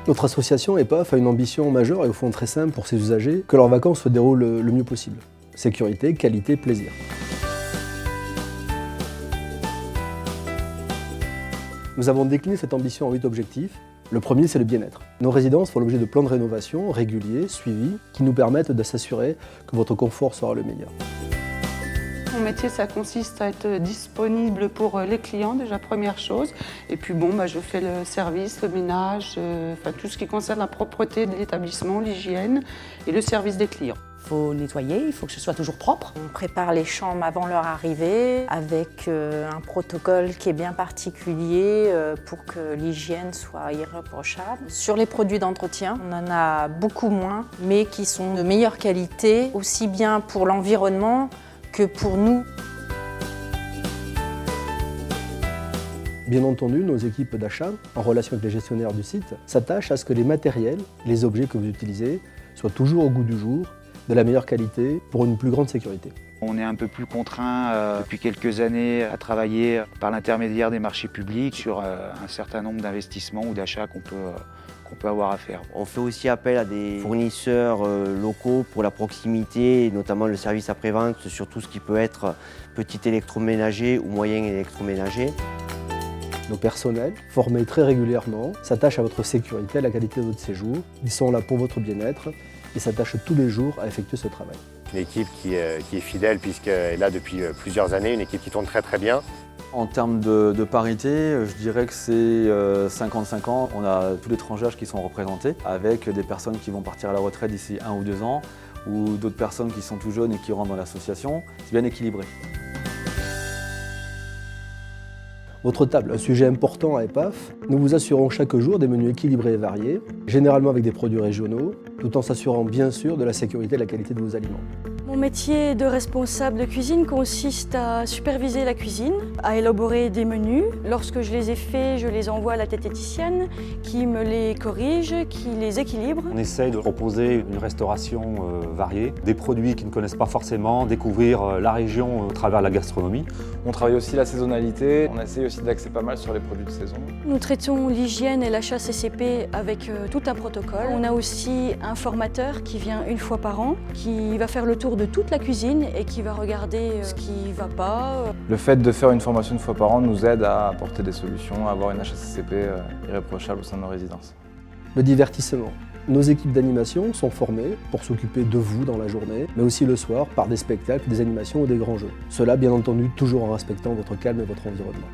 Notre association EPAF a une ambition majeure et au fond très simple pour ses usagers, que leurs vacances se déroulent le mieux possible. Sécurité, qualité, plaisir. Nous avons décliné cette ambition en 8 objectifs. Le premier, c'est le bien-être. Nos résidences font l'objet de plans de rénovation réguliers, suivis, qui nous permettent de s'assurer que votre confort sera le meilleur. Mon métier, ça consiste à être disponible pour les clients, déjà première chose. Et puis je fais le service, le ménage, tout ce qui concerne la propreté de l'établissement, l'hygiène et le service des clients. Il faut nettoyer, il faut que ce soit toujours propre. On prépare les chambres avant leur arrivée avec un protocole qui est bien particulier pour que l'hygiène soit irréprochable. Sur les produits d'entretien, on en a beaucoup moins, mais qui sont de meilleure qualité, aussi bien pour l'environnement que pour nous. Bien entendu, nos équipes d'achat, en relation avec les gestionnaires du site, s'attachent à ce que les matériels, les objets que vous utilisez, soient toujours au goût du jour, de la meilleure qualité, pour une plus grande sécurité. On est un peu plus contraint depuis quelques années à travailler par l'intermédiaire des marchés publics sur un certain nombre d'investissements ou d'achats qu'on peut avoir à faire. On fait aussi appel à des fournisseurs locaux pour la proximité, notamment le service après-vente sur tout ce qui peut être petit électroménager ou moyen électroménager. Nos personnels, formés très régulièrement, s'attachent à votre sécurité, à la qualité de votre séjour. Ils sont là pour votre bien-être et s'attachent tous les jours à effectuer ce travail. Une équipe qui est fidèle puisqu'elle est là depuis plusieurs années, une équipe qui tourne très très bien. En termes de parité, je dirais que c'est 50-50. On a tous les tranches d'âge qui sont représentés, avec des personnes qui vont partir à la retraite d'ici 1 ou 2 ans, ou d'autres personnes qui sont tout jeunes et qui rentrent dans l'association. C'est bien équilibré. Votre table, un sujet important à EPAF. Nous vous assurons chaque jour des menus équilibrés et variés, généralement avec des produits régionaux, tout en s'assurant bien sûr de la sécurité et de la qualité de vos aliments. Mon métier de responsable de cuisine consiste à superviser la cuisine, à élaborer des menus. Lorsque je les ai faits, je les envoie à la diététicienne qui me les corrige, qui les équilibre. On essaye de proposer une restauration variée, des produits qu'ils ne connaissent pas forcément, découvrir la région à travers la gastronomie. On travaille aussi la saisonnalité, on essaye aussi d'axer pas mal sur les produits de saison. Nous traitons l'hygiène et l'achat CCP avec tout un protocole. On a aussi un formateur qui vient une fois par an, qui va faire le tour de toute la cuisine et qui va regarder ce qui ne va pas. Le fait de faire une formation une fois par an nous aide à apporter des solutions, à avoir une HACCP irréprochable au sein de nos résidences. Le divertissement. Nos équipes d'animation sont formées pour s'occuper de vous dans la journée, mais aussi le soir par des spectacles, des animations ou des grands jeux. Cela, bien entendu, toujours en respectant votre calme et votre environnement.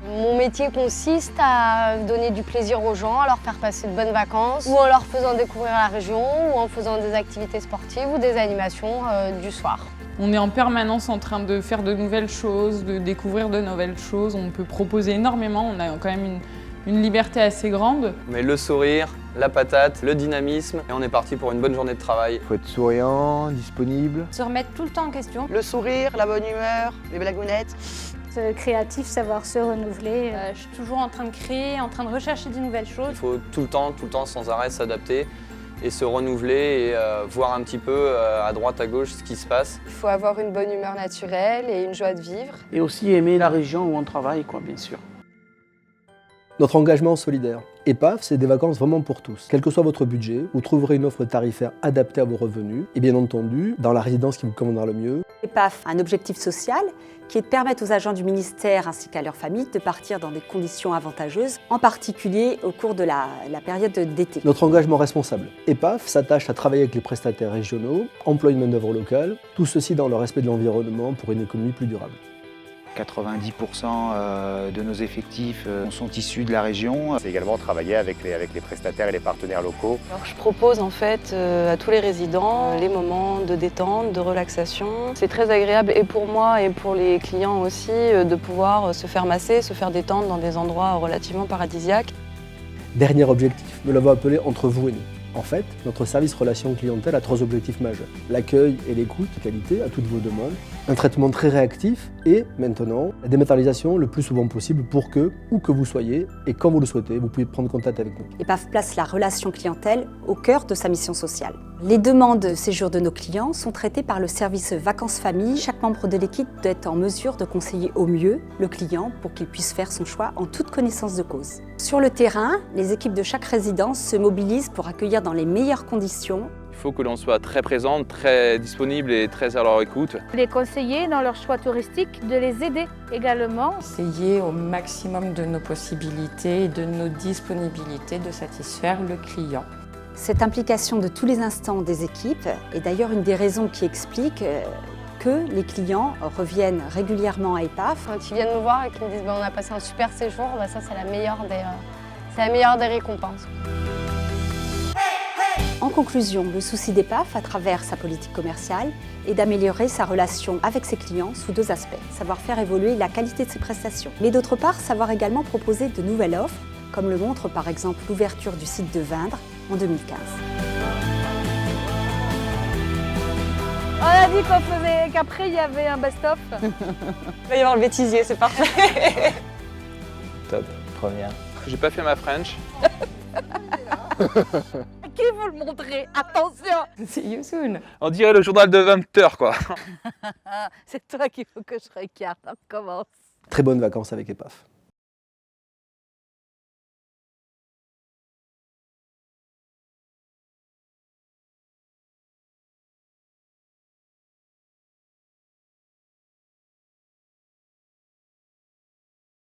Mon métier consiste à donner du plaisir aux gens, à leur faire passer de bonnes vacances, ou en leur faisant découvrir la région, ou en faisant des activités sportives ou des animations du soir. On est en permanence en train de faire de nouvelles choses, de découvrir de nouvelles choses. On peut proposer énormément, on a quand même une liberté assez grande. Mais le sourire, la patate, le dynamisme, et on est parti pour une bonne journée de travail. Il faut être souriant, disponible. Se remettre tout le temps en question. Le sourire, la bonne humeur, les blagounettes. Créatif, savoir se renouveler. Je suis toujours en train de créer, en train de rechercher de nouvelles choses. Il faut tout le temps, sans arrêt s'adapter et se renouveler et voir un petit peu à droite, à gauche ce qui se passe. Il faut avoir une bonne humeur naturelle et une joie de vivre. Et aussi aimer la région où on travaille, bien sûr. Notre engagement solidaire. EPAF, c'est des vacances vraiment pour tous. Quel que soit votre budget, vous trouverez une offre tarifaire adaptée à vos revenus et bien entendu, dans la résidence qui vous conviendra le mieux. EPAF a un objectif social qui est de permettre aux agents du ministère ainsi qu'à leurs familles de partir dans des conditions avantageuses, en particulier au cours de la période d'été. Notre engagement responsable. EPAF s'attache à travailler avec les prestataires régionaux, emploie une main-d'œuvre locale, tout ceci dans le respect de l'environnement pour une économie plus durable. 90% de nos effectifs sont issus de la région. C'est également travailler avec les prestataires et les partenaires locaux. Alors, je propose en fait à tous les résidents les moments de détente, de relaxation. C'est très agréable et pour moi et pour les clients aussi de pouvoir se faire masser, se faire détendre dans des endroits relativement paradisiaques. Dernier objectif, nous l'avons appelé entre vous et nous. En fait, notre service relation clientèle a 3 objectifs majeurs. L'accueil et l'écoute de qualité à toutes vos demandes, un traitement très réactif et, maintenant, la dématérialisation le plus souvent possible pour que, où que vous soyez et quand vous le souhaitez, vous pouvez prendre contact avec nous. EPAF place la relation clientèle au cœur de sa mission sociale. Les demandes de séjour de nos clients sont traitées par le service vacances-famille. Chaque membre de l'équipe doit être en mesure de conseiller au mieux le client pour qu'il puisse faire son choix en toute connaissance de cause. Sur le terrain, les équipes de chaque résidence se mobilisent pour accueillir dans les meilleures conditions. Il faut que l'on soit très présent, très disponible et très à leur écoute. Les conseiller dans leur choix touristique, de les aider également. Essayer au maximum de nos possibilités et de nos disponibilités de satisfaire le client. Cette implication de tous les instants des équipes est d'ailleurs une des raisons qui explique que les clients reviennent régulièrement à EPAF. Quand ils viennent me voir et qu'ils me disent on a passé un super séjour, ça c'est la meilleure des récompenses. En conclusion, le souci d'EPAF, à travers sa politique commerciale, est d'améliorer sa relation avec ses clients sous deux aspects. Savoir faire évoluer la qualité de ses prestations, mais d'autre part, savoir également proposer de nouvelles offres, comme le montre par exemple l'ouverture du site de Vindre en 2015. On a dit qu'après il y avait un best-of. Il va y avoir le bêtisier, c'est parfait. Top, première. J'ai pas fait ma French. Qui vous le montrer? Attention! See you soon. On dirait le journal de 20h quoi. C'est toi qu'il faut que je regarde. On recommence. Très bonnes vacances avec EPAF.